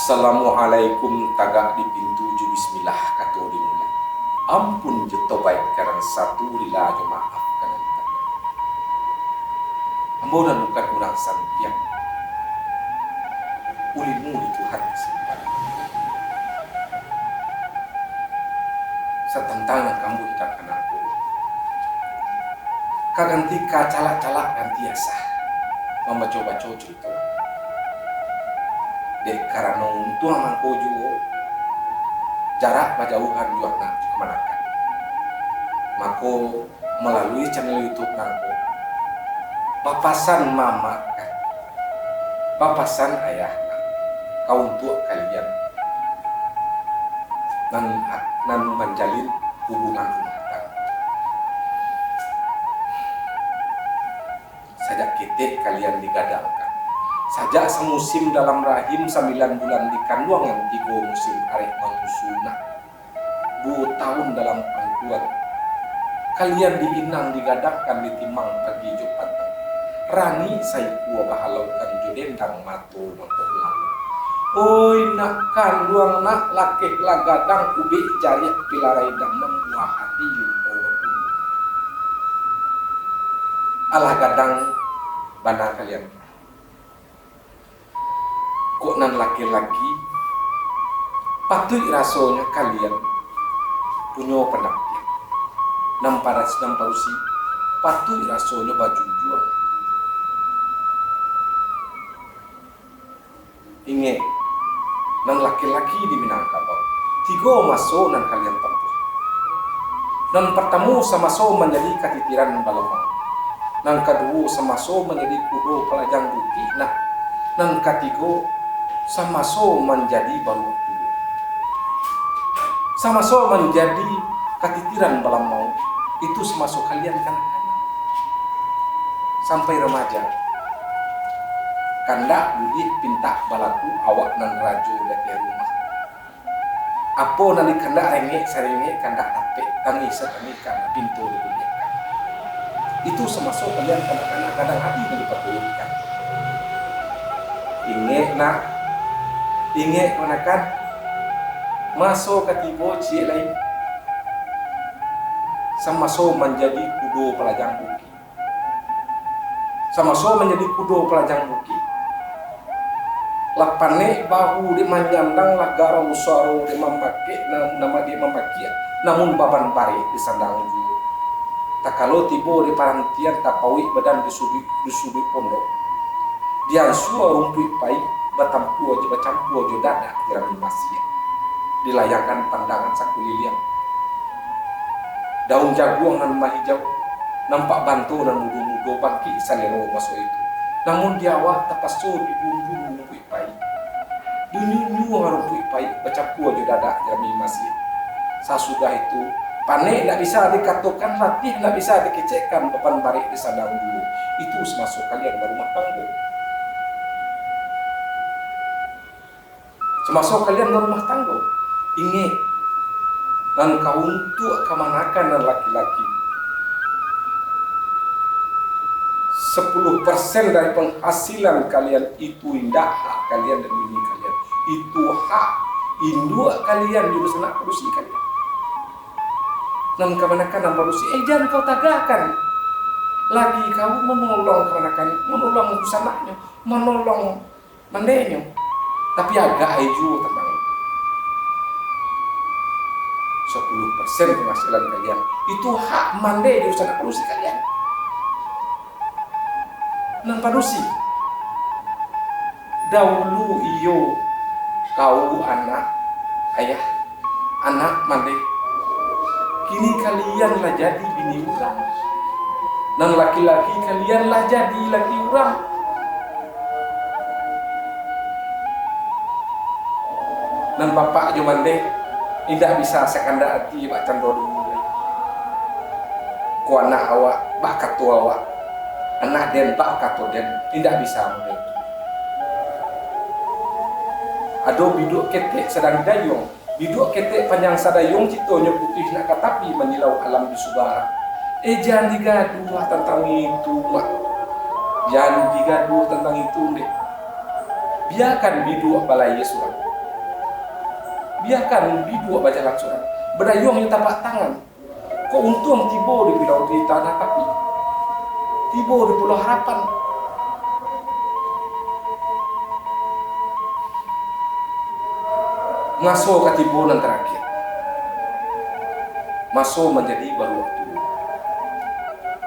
Assalamualaikum tagak di pintu ju bismillah kato dimulai. Ampun jeto baik karang satu lila jo maaf kanan tagak. Ambo dan bukan orang sampian. Ulimu di Tuhan simpan. Setentangan kamu hidup anakku. Kaganti kacalak-calak ganti asa. Membaca-baca cerita. Dek karena untung mangko juga jarak berjauhan juga nak kemanakan. Mako melalui channel YouTube nangko papasan mama kan, papasan ayah kau untuk kalian nan menjalin hubungan rumah tangga. Sajak kita kalian digadalkan. Sajak semusim dalam rahim 9 bulan di kandungan 3 musim arek mangusuna 2 tahun dalam pangkuan kalian diinang digadakkan ditimang pagi Jumat rani saikua bahalaukan judendang matul mangkok lalu oi nak kandung nak lakeh lagadang ubi jariak pilarai damang buah hati jumpa alah gadang bana kalian kok nan laki-laki patut rasanya kalian punya penampilan namparusi patut rasanya baju jual inge nan laki-laki di Minangkabau 3 masuk nan kalian tempuh nan pertama sama-sama menjadi katitiran balamang nan kedua sama-sama menjadi kudo pelajang bukti nah nan ketiga sama-sama menjadi baru waktu sama-sama menjadi katitiran balam mau itu semasuk kalian kanak-kanak sampai remaja kandak budi pinta balaku awak nan rajo dari rumah apa nanti kandak rengek sarengek kandak tape tangis setanikan pintu dibunyikan itu semasuk kalian kanak-kanak kadang hati dan diperlukan inget manakan masuk ke tibo cie lain sama-sama menjadi kudo pelajang buki sama-sama menjadi kudo pelajang buki lapane bahu di manyandang lagara usaro di mambake nama dia mambaki namun baban pare di sandang ju tak kalau tibo di parantian tapawi badan di sudut pondok dia suara rumput pai batampu aja bacampu aja dada jerami masih dilayangkan pandangan sakuliliang daun jagung nan mahijau nampak bantu dan mudu-mudu bangki salero masuk itu namun dia awak tapaso di bumbu rumput pai dunyu rumput pai bacampu aja dada jerami masih sasudah itu panek tidak bisa dikatakan latih tidak bisa dikecekkan depan barik di sadang dulu itu semasuk kalian berumah tangga semasuk kalian berumah tangga ingat dan kau untuk kemanakan dan laki-laki 10% dari penghasilan kalian itu indah hak kalian dan bini kalian itu hak induk kalian juga senak produksi kalian dan kemanakan dan produksi jangan kau tagakan lagi kamu menolong kemanakan menolong usananya menolong mandenya tapi agak aja tentang itu 10% penghasilan kalian itu hak mandai di usaha produksi kalian nan produksi dahulu iyo kau anak ayah anak mandai kini kalian lah jadi bini orang nan laki-laki kalian lah jadi laki orang dan bapak jo mande tidak bisa sekanda hati bak cando dulu ku anak awak bak katu awak anak den bak katu den tidak bisa mande ado biduk ketek sedang dayung biduk ketek panjang sadayung citonya putih nak katapi menyilau alam di subara jangan digaduh tentang itu mak jangan digaduh tentang itu deh biarkan biduk balai surang biarkan bidu baca langsuran berdayung yang tapak tangan. Kok untung tiba di Pulau di Tanah Tapi, tiba di Pulau Harapan. Ngaso katibunan terakhir, masuk menjadi baru waktu.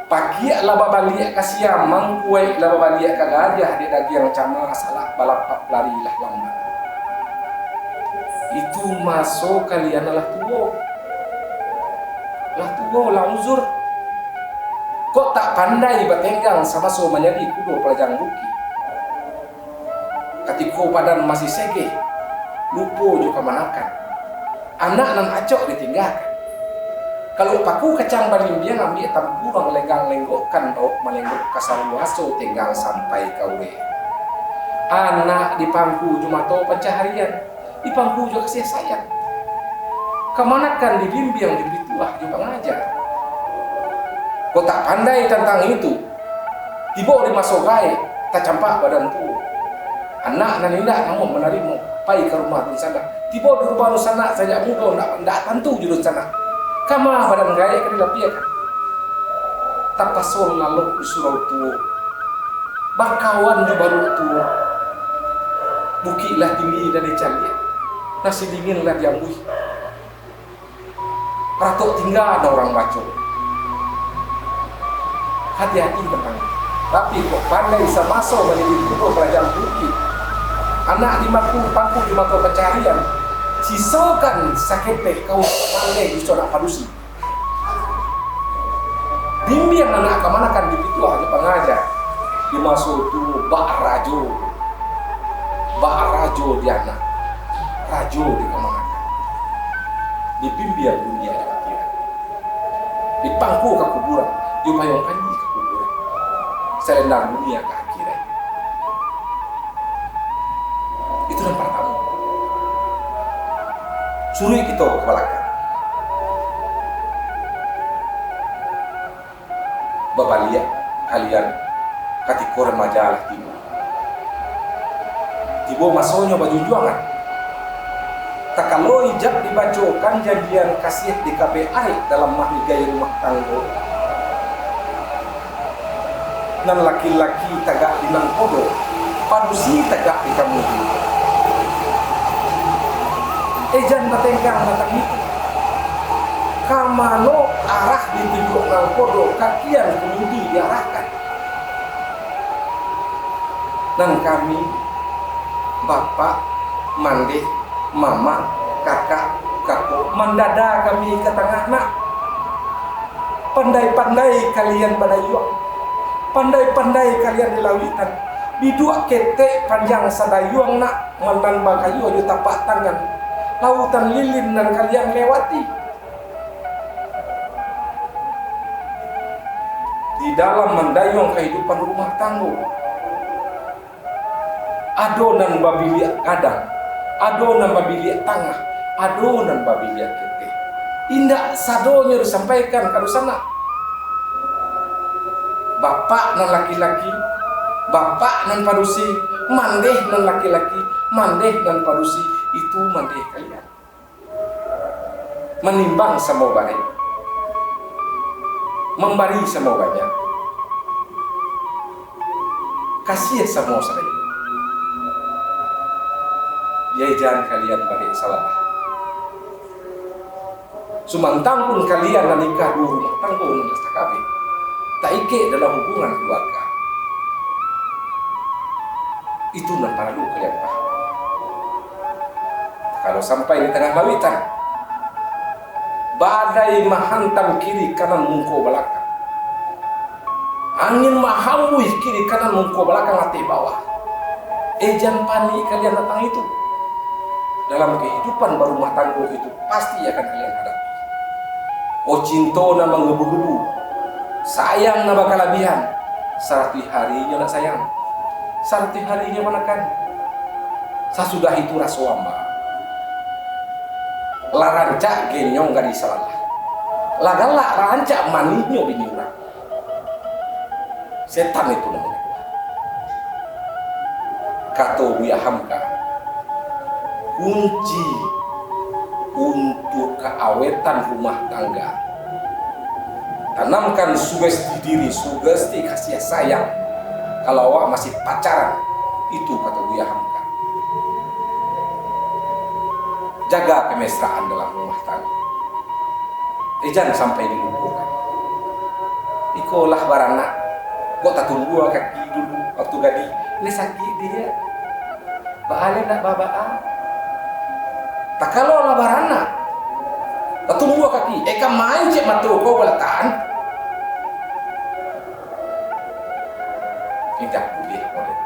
Pagi laba balik kasiam mangkuai laba balik kagajah di dagi yang cama salah balap lari lah lambat. Itu masuk kalian lah tuwo lah uzur. Kok tak pandai bertenggang sama so menjadi kudo pelajang buki. Ketika badan masih segeh, lupa juga manakan. Anak nan acok ditinggalkan. Kalau paku kacang baling dia ngambil tamburang lenggang-lenggokkan melenggok kasar waso tinggal sampai kawe. Anak di pangku cuma tahu pencaharian, di pangku juga kasih sayang. Kemanakan di bimbing di pituah juga ngajar. Kau tak pandai tentang itu, tiba di masuk baik, tak campak badan tu. Anak nan indah namun menarimu, pai ke rumah di sana. Tiba di rumah di sana saja muda ndak tentu jurus sana. Kama badan gaya ke dilapiakan. Tak pasol lalu di surau tua. Bakawan di baru tua. Bukilah tinggi dari calian. Nasi dingin lah diamui. Ratok tinggal ada orang baca. Hati-hati tentang itu. Tapi kok pandai bisa masuk menjadi kudo kerajaan bukit. Anak di pangku di mata pencarian. Sisakan sakete kau pandai di sorak padusi. Bimbing anak kemanakan di pituah di pengajar. Dimasuk tu bak rajo di anak. Rajo di kemanakan. Di bimbing dunia di akhirat. Di pangku ke kuburan. Di payung panji ke kuburan. Selendang dunia ke akhirat. Itu yang pertama. Suruh kita ke belakang. Bapak lihat kalian ketika remaja lah tiba masuknya baju juangan. Tak kalau ijab dibacakan janjian kasih di KPI dalam mahligai rumah tangga. Dan laki-laki tagak di nangkodo, padusi tagak di kamudi. Ejan batengkang datang itu. Kamano arah ditunjuk nangkodo, kakian kemudi diarahkan. Dan kami, bapak, mande, mama, kakak, kakak, mendada kami ke tengah nak. Pandai-pandai kalian badayuang, pandai-pandai kalian dilawitan. Bidua ketek panjang sadayuang nak, mandan bagayu aja tapak tangan. Lautan lilin dan kalian lewati. Di dalam mendayung kehidupan rumah tangga, adonan babiliak kadang, adonan babiliak tengah, adonan babiliak kete. Indah sadonya disampaikan kalau sana. Bapak nan laki-laki, bapak nan padusi, mandeh nan laki-laki, mandeh nan padusi, itu mandeh kalian. Menimbang sama baik, memberi sama banyak, kasih sama saya. Ya jangan kalian balik salah. Sumantang pun kalian menikah dua rumah tangga dengan sakabe. Tak ike dalam hubungan keluarga. Itu nan perlu kalian paham. Kalau sampai di tengah lawitan, badai menghantam kiri kanan mungko belakang. Angin mahambui kiri kanan mungko belakang hati bawah. Jangan panik kalian datang itu. Dalam kehidupan berumah tangga itu pasti akan kalian hadapi. Oh cinta nama ngebu-gebu, sayang nama kelebihan. Satu harinya nak sayang, satu harinya manakan. Sasudah itu rasuamba. Larancak genyong gak disalah. Lagala rancak manihnya binyurang. Setan itu namanya. Kato wiahamka. Kunci untuk keawetan rumah tangga. Tanamkan sugesti diri, sugesti kasih sayang. Kalau awak masih pacaran, itu kata Buya Hamka. Jaga kemesraan dalam rumah tangga. Jangan sampai dilupakan. Ikolah barana, kok tak tunggu kaki dulu waktu gadi. Ini sakit dia. Baale nak babaa. Tak kalau lah barana. Tak tunggu kaki. Eka main cek matu kau balataan. Tidak boleh boleh.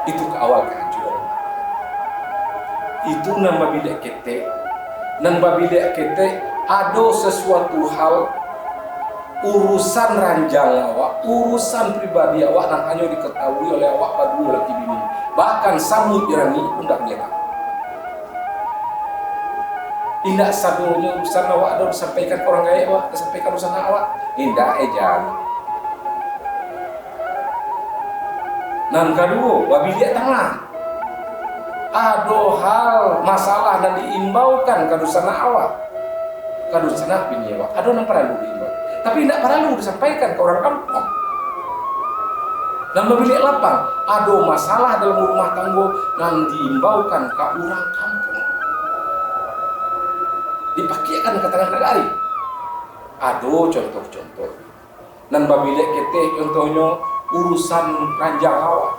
Itu ke awal kehancuran. Itu nama bilik kete. Nama bilik kete ada sesuatu hal urusan ranjang awak, urusan pribadi awak yang hanya diketahui oleh awak berdua laki bini. Bahkan samu irani pun tak boleh tahu. Tidak sadonya urusan awak ada disampaikan ke orang kaya awak, disampaikan urusan awak. Tidak ejan. Nan kedua, wabilia tangan. Ada hal masalah dan diimbaukan ke dosana awak, ke dosana bini awak. Ada yang perlu diimbau, tapi tidak perlu disampaikan ke orang kampung. Dan wabilia lapang, ada masalah dalam rumah tangga dan diimbaukan ke orang kampung. Dipakaikan ke tengah negari. Ada contoh-contoh. Dan wabilia kita contohnya urusan ranjang awak.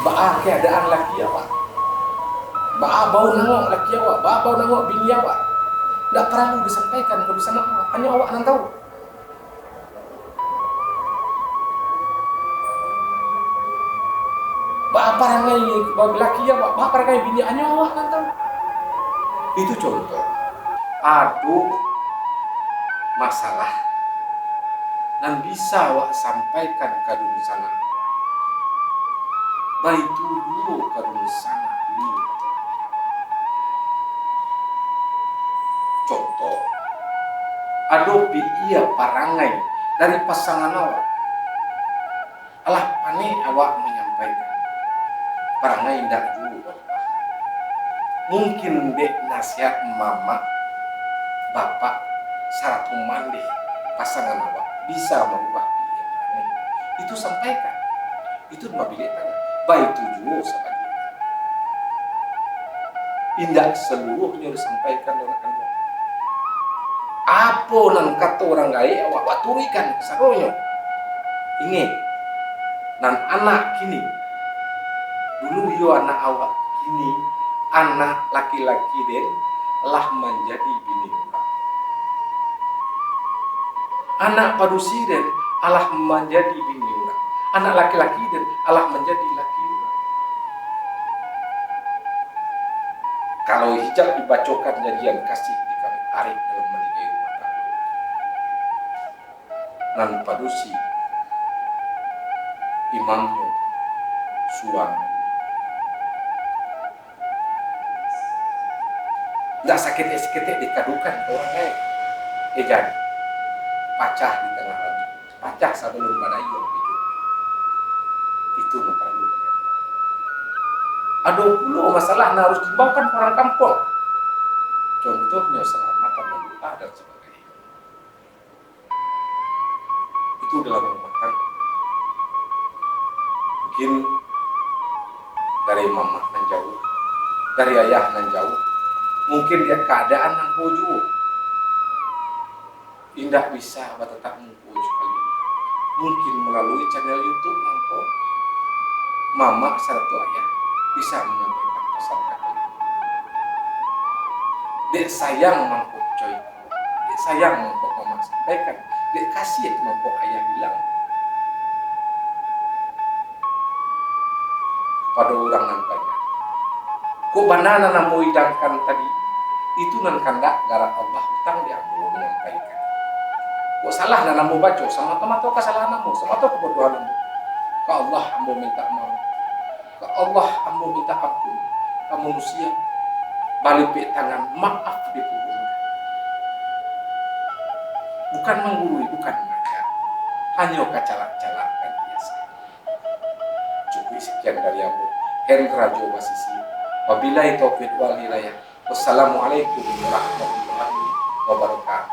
Ba'a keadaan laki awak, ba'a bau nangok laki awak, ba'a bau nangok bini awak. Tak perlu disampaikan ke sana awak, hanya awak yang tahu. Ba'a parangai laki awak, ba'a parangai bini, hanya awak yang tahu. Itu contoh. Aduh masalah dan bisa awak sampaikan ke dunia sana. Baik dulu kadung sana dulu. Contoh, adopi iya parangai dari pasangan awak. Alah pane awak menyampaikan parangai indah dulu. Mungkin dek nasihat mama, bapak, syarat mandi pasangan awak bisa merubah iya parangai. Itu sampaikan. Itu mabili tangan. Baik tujuh sebagai indah seluruhnya disampaikan oleh Allah. Apa nan kata orang gaya awak baturikan kesadonya. Ingat, nan anak kini dulu yo anak awak kini anak laki-laki den lah menjadi bini orang. Anak padusi den alah menjadi bini orang. Anak laki-laki dan Allah menjadi laki orang. Kalau hijab dibacokan janjian kasih di kami arif dalam menikahi rumah tangga. Nan padusi imamnya suami. Tidak sakit-sakit dikadukan ke orang lain. Ejan pacah di tengah lagi. Pacah sebelum badayo. Itu perlu. Ada pula masalah yang harus dibawakan orang kampung. Contohnya selamatan mendoa dan sebagainya. Itu dalam rumah tangga. Mungkin dari mama nan jauh, dari ayah nan jauh. Mungkin dia keadaan nan bojo. Indah bisa tetap mengbojo kali. Mungkin melalui channel YouTube nangko. Mama serta ayah bisa menyampaikan pesan kali. Dek sayang mangkuk coy, dek sayang mangkuk mama sampaikan, dek kasih mangkuk ayah bilang pada orang yang banyak. Kok banana namu idangkan tadi itu nan kandak gara Allah hutang diambil menyampaikan. Kok salah namu baca sama teman atau kesalahan namu, sama atau kebodohan namu. Ke Allah ambo minta maaf. Ke Allah ambo minta ampun. Ke manusia balik tangan maaf diturunkan. Bukan menggurui, bukan mengajar. Hanya kacalak-calakan biasa. Cukup sekian dari ambo. Hendra Jawa Sisi. Wabillahi taufiq wal hidayah. Wassalamualaikum warahmatullahi wabarakatuh.